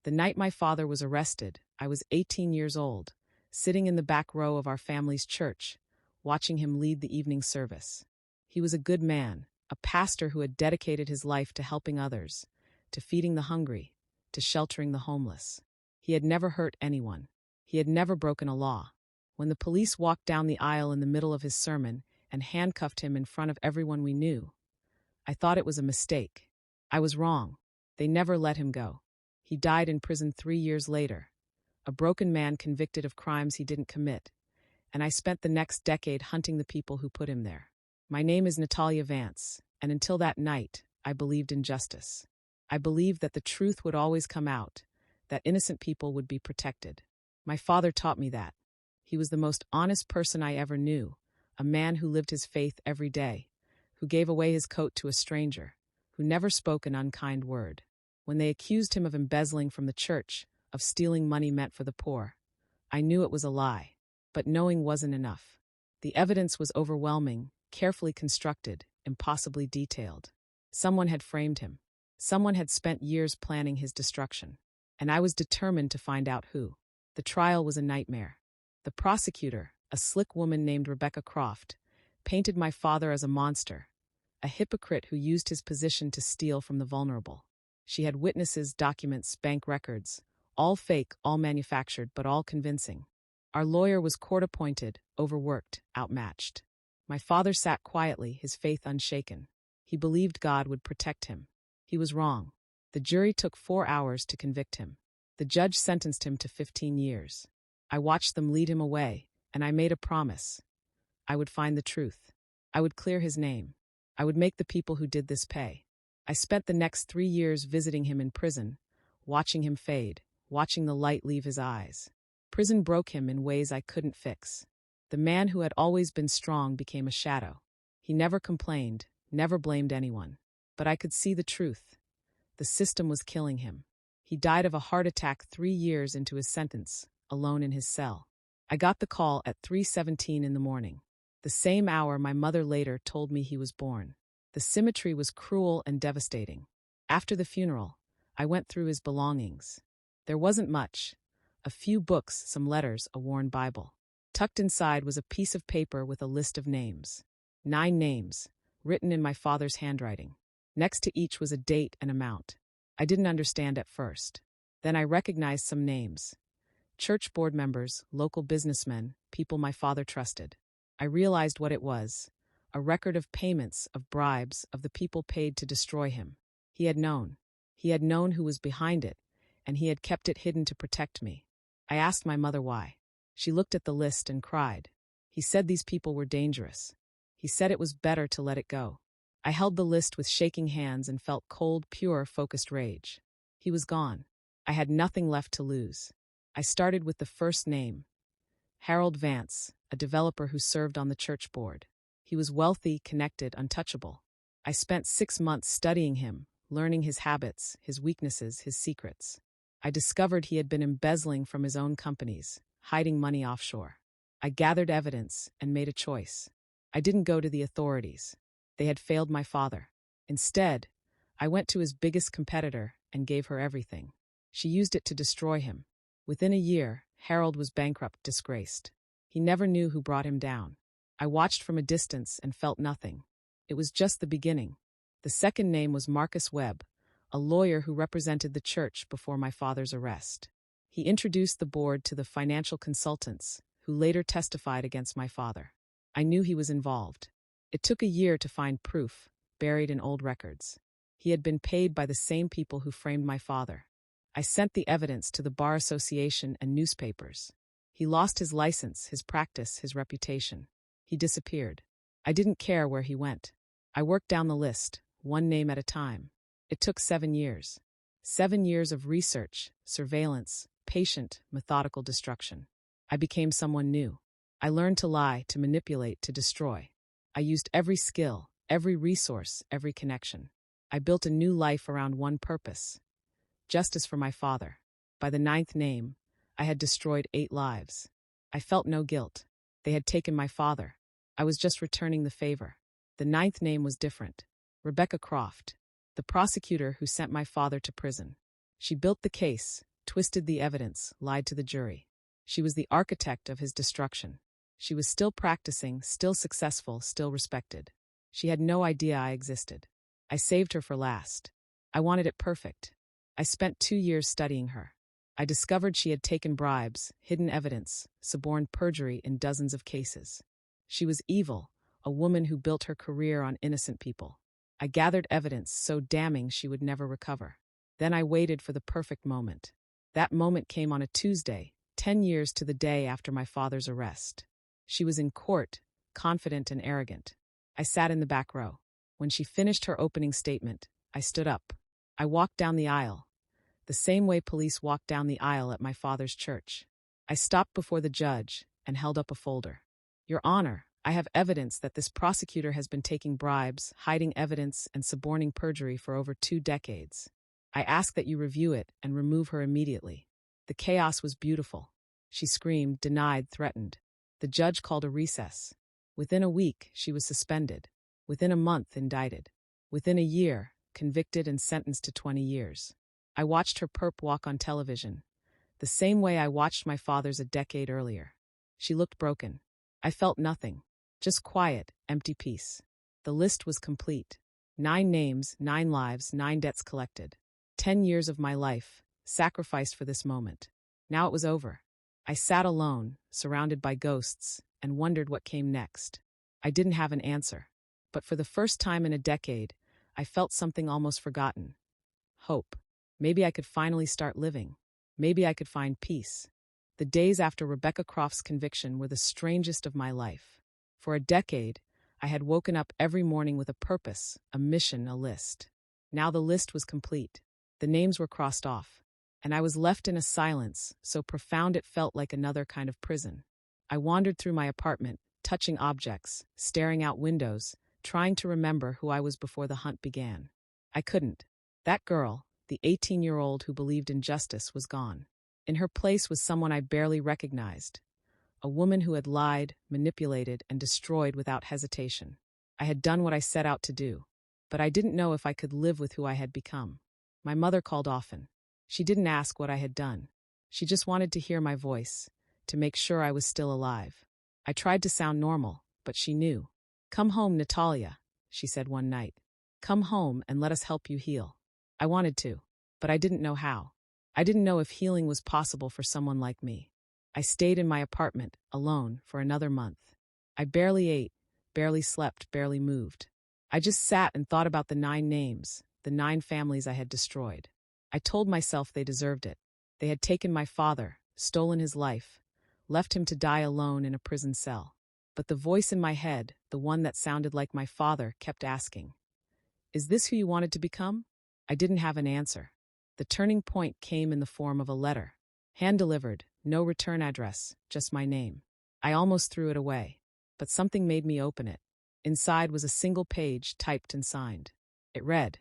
The night my father was arrested, I was 18 years old, sitting in the back row of our family's church, watching him lead the evening service. He was a good man, a pastor who had dedicated his life to helping others, to feeding the hungry, to sheltering the homeless. He had never hurt anyone. He had never broken a law. When the police walked down the aisle in the middle of his sermon and handcuffed him in front of everyone we knew, I thought it was a mistake. I was wrong. They never let him go. He died in prison 3 years later, a broken man convicted of crimes he didn't commit, and I spent the next decade hunting the people who put him there. My name is Natalia Vance, and until that night, I believed in justice. I believed that the truth would always come out, that innocent people would be protected. My father taught me that. He was the most honest person I ever knew, a man who lived his faith every day, who gave away his coat to a stranger, who never spoke an unkind word. When they accused him of embezzling from the church, of stealing money meant for the poor, I knew it was a lie. But knowing wasn't enough. The evidence was overwhelming, carefully constructed, impossibly detailed. Someone had framed him. Someone had spent years planning his destruction. And I was determined to find out who. The trial was a nightmare. The prosecutor, a slick woman named Croft, painted my father as a monster, a hypocrite who used his position to steal from the vulnerable. She had witnesses, documents, bank records, all fake, all manufactured, but all convincing. Our lawyer was court-appointed, overworked, outmatched. My father sat quietly, his faith unshaken. He believed God would protect him. He was wrong. The jury took 4 hours to convict him. The judge sentenced him to 15 years. I watched them lead him away, and I made a promise. I would find the truth. I would clear his name. I would make the people who did this pay. I spent the next 3 years visiting him in prison, watching him fade, watching the light leave his eyes. Prison broke him in ways I couldn't fix. The man who had always been strong became a shadow. He never complained, never blamed anyone. But I could see the truth. The system was killing him. He died of a heart attack 3 years into his sentence, alone in his cell. I got the call at 3:17 in the morning. The same hour my mother later told me he was born. The symmetry was cruel and devastating. After the funeral, I went through his belongings. There wasn't much. A few books, some letters, a worn Bible. Tucked inside was a piece of paper with a list of names. 9 names, written in my father's handwriting. Next to each was a date and amount. I didn't understand at first. Then I recognized some names. Church board members, local businessmen, people my father trusted. I realized what it was. A record of payments, of bribes, of the people paid to destroy him. He had known. He had known who was behind it, and he had kept it hidden to protect me. I asked my mother why. She looked at the list and cried. He said these people were dangerous. He said it was better to let it go. I held the list with shaking hands and felt cold, pure, focused rage. He was gone. I had nothing left to lose. I started with the first name. Harold Vance, a developer who served on the church board. He was wealthy, connected, untouchable. I spent 6 months studying him, learning his habits, his weaknesses, his secrets. I discovered he had been embezzling from his own companies, hiding money offshore. I gathered evidence and made a choice. I didn't go to the authorities. They had failed my father. Instead, I went to his biggest competitor and gave her everything. She used it to destroy him. Within a year, Harold was bankrupt, disgraced. He never knew who brought him down. I watched from a distance and felt nothing. It was just the beginning. The second name was Marcus Webb, a lawyer who represented the church before my father's arrest. He introduced the board to the financial consultants, who later testified against my father. I knew he was involved. It took a year to find proof, buried in old records. He had been paid by the same people who framed my father. I sent the evidence to the Bar Association and newspapers. He lost his license, his practice, his reputation. He disappeared. I didn't care where he went. I worked down the list, one name at a time. It took 7 years. 7 years of research, surveillance, patient, methodical destruction. I became someone new. I learned to lie, to manipulate, to destroy. I used every skill, every resource, every connection. I built a new life around one purpose: justice for my father. By the 9th name, I had destroyed 8 lives. I felt no guilt. They had taken my father. I was just returning the favor. The 9th name was different. Croft, the prosecutor who sent my father to prison. She built the case, twisted the evidence, lied to the jury. She was the architect of his destruction. She was still practicing, still successful, still respected. She had no idea I existed. I saved her for last. I wanted it perfect. I spent 2 years studying her. I discovered she had taken bribes, hidden evidence, suborned perjury in dozens of cases. She was evil, a woman who built her career on innocent people. I gathered evidence so damning she would never recover. Then I waited for the perfect moment. That moment came on a Tuesday, 10 years to the day after my father's arrest. She was in court, confident and arrogant. I sat in the back row. When she finished her opening statement, I stood up. I walked down the aisle, the same way police walked down the aisle at my father's church. I stopped before the judge and held up a folder. Your Honor, I have evidence that this prosecutor has been taking bribes, hiding evidence, and suborning perjury for over 2 decades. I ask that you review it and remove her immediately. The chaos was beautiful. She screamed, denied, threatened. The judge called a recess. Within a week, she was suspended. Within a month, indicted. Within a year, convicted and sentenced to 20 years. I watched her perp walk on television, the same way I watched my father's a decade earlier. She looked broken. I felt nothing, just quiet, empty peace. The list was complete. 9 names, 9 lives, 9 debts collected. 10 years of my life, sacrificed for this moment. Now it was over. I sat alone, surrounded by ghosts, and wondered what came next. I didn't have an answer. But for the first time in a decade, I felt something almost forgotten. Hope. Maybe I could finally start living. Maybe I could find peace. The days after Rebecca Croft's conviction were the strangest of my life. For a decade, I had woken up every morning with a purpose, a mission, a list. Now the list was complete. The names were crossed off, and I was left in a silence so profound it felt like another kind of prison. I wandered through my apartment, touching objects, staring out windows, trying to remember who I was before the hunt began. I couldn't. That girl, the 18-year-old who believed in justice, was gone. In her place was someone I barely recognized, a woman who had lied, manipulated, and destroyed without hesitation. I had done what I set out to do, but I didn't know if I could live with who I had become. My mother called often. She didn't ask what I had done. She just wanted to hear my voice, to make sure I was still alive. I tried to sound normal, but she knew. "Come home, Natalia," she said one night. "Come home and let us help you heal." I wanted to, but I didn't know how. I didn't know if healing was possible for someone like me. I stayed in my apartment, alone, for another month. I barely ate, barely slept, barely moved. I just sat and thought about the 9 names, the 9 families I had destroyed. I told myself they deserved it. They had taken my father, stolen his life, left him to die alone in a prison cell. But the voice in my head, the one that sounded like my father, kept asking, "Is this who you wanted to become?" I didn't have an answer. The turning point came in the form of a letter. Hand-delivered, no return address, just my name. I almost threw it away, but something made me open it. Inside was a single page, typed and signed. It read,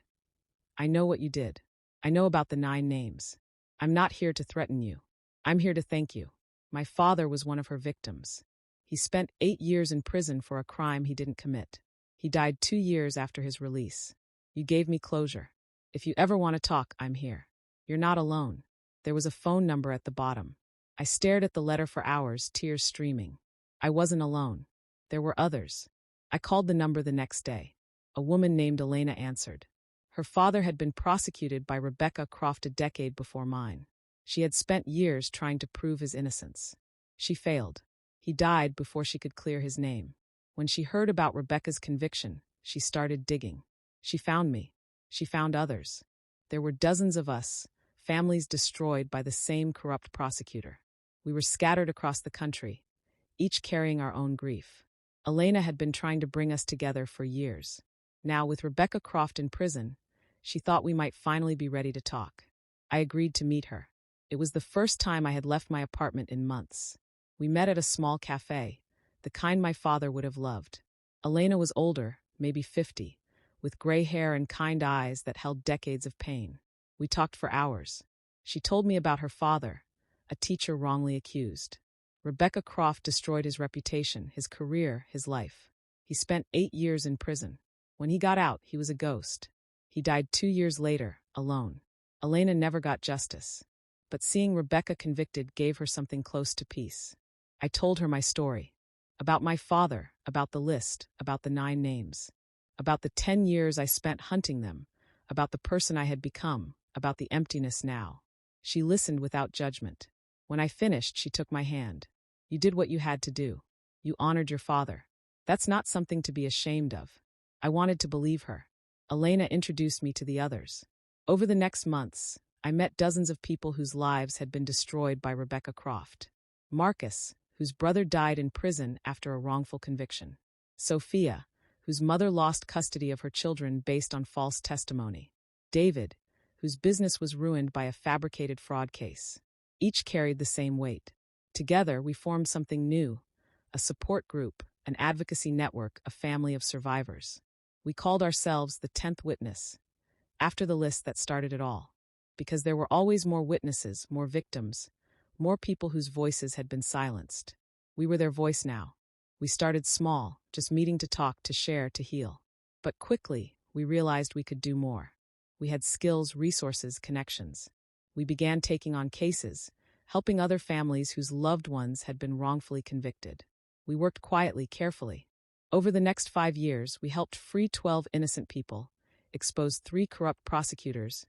"I know what you did. I know about the 9 names. I'm not here to threaten you. I'm here to thank you. My father was one of her victims. He spent 8 years in prison for a crime he didn't commit. He died 2 years after his release. You gave me closure. If you ever want to talk, I'm here. You're not alone." There was a phone number at the bottom. I stared at the letter for hours, tears streaming. I wasn't alone. There were others. I called the number the next day. A woman named Elena answered. Her father had been prosecuted by Rebecca Croft a decade before mine. She had spent years trying to prove his innocence. She failed. He died before she could clear his name. When she heard about Rebecca's conviction, she started digging. She found me. She found others. There were dozens of us, families destroyed by the same corrupt prosecutor. We were scattered across the country, each carrying our own grief. Elena had been trying to bring us together for years. Now, with Rebecca Croft in prison, she thought we might finally be ready to talk. I agreed to meet her. It was the first time I had left my apartment in months. We met at a small cafe, the kind my father would have loved. Elena was older, maybe 50, with gray hair and kind eyes that held decades of pain. We talked for hours. She told me about her father, a teacher wrongly accused. Rebecca Croft destroyed his reputation, his career, his life. He spent 8 years in prison. When he got out, he was a ghost. He died 2 years later, alone. Elena never got justice. But seeing Rebecca convicted gave her something close to peace. I told her my story. About my father, about the list, about the 9 names. About the 10 years I spent hunting them, about the person I had become, about the emptiness now. She listened without judgment. When I finished, she took my hand. You did what you had to do. You honored your father. That's not something to be ashamed of. I wanted to believe her. Elena introduced me to the others. Over the next months, I met dozens of people whose lives had been destroyed by Rebecca Croft. Marcus, whose brother died in prison after a wrongful conviction. Sophia, whose mother lost custody of her children based on false testimony. David, whose business was ruined by a fabricated fraud case. Each carried the same weight. Together, we formed something new, a support group, an advocacy network, a family of survivors. We called ourselves the 10th Witness, after the list that started it all. Because there were always more witnesses, more victims, more people whose voices had been silenced. We were their voice now. We started small, just meeting to talk, to share, to heal. But quickly, we realized we could do more. We had skills, resources, connections. We began taking on cases, helping other families whose loved ones had been wrongfully convicted. We worked quietly, carefully. Over the next 5 years, we helped free 12 innocent people, exposed 3 corrupt prosecutors,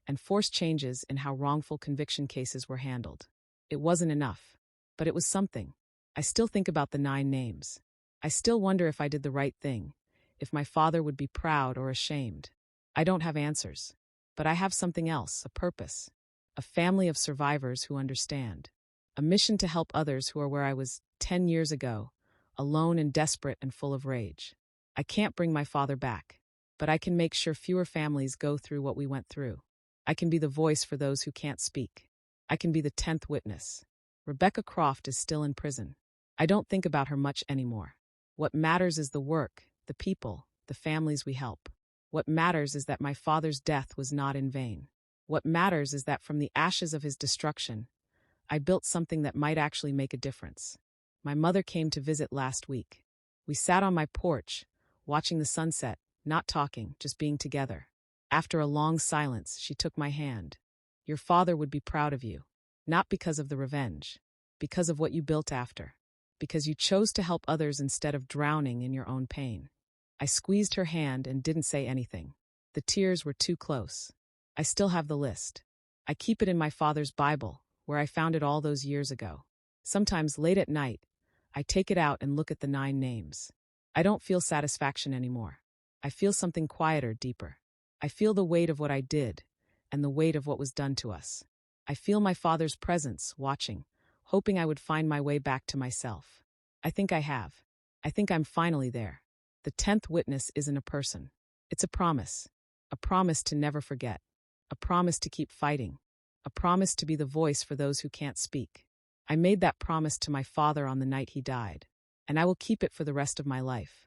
and forced changes in how wrongful conviction cases were handled. It wasn't enough, but it was something. I still think about the 9 names. I still wonder if I did the right thing, if my father would be proud or ashamed. I don't have answers, but I have something else, a purpose, a family of survivors who understand, a mission to help others who are where I was 10 years ago, alone and desperate and full of rage. I can't bring my father back, but I can make sure fewer families go through what we went through. I can be the voice for those who can't speak. I can be the 10th witness. Rebecca Croft is still in prison. I don't think about her much anymore. What matters is the work, the people, the families we help. What matters is that my father's death was not in vain. What matters is that from the ashes of his destruction, I built something that might actually make a difference. My mother came to visit last week. We sat on my porch, watching the sunset, not talking, just being together. After a long silence, she took my hand. Your father would be proud of you, not because of the revenge, because of what you built after, because you chose to help others instead of drowning in your own pain. I squeezed her hand and didn't say anything. The tears were too close. I still have the list. I keep it in my father's Bible, where I found it all those years ago. Sometimes late at night, I take it out and look at the 9 names. I don't feel satisfaction anymore. I feel something quieter, deeper. I feel the weight of what I did, and the weight of what was done to us. I feel my father's presence, watching, hoping I would find my way back to myself. I think I have. I think I'm finally there. The 10th witness isn't a person. It's a promise to never forget, a promise to keep fighting, a promise to be the voice for those who can't speak. I made that promise to my father on the night he died, and I will keep it for the rest of my life.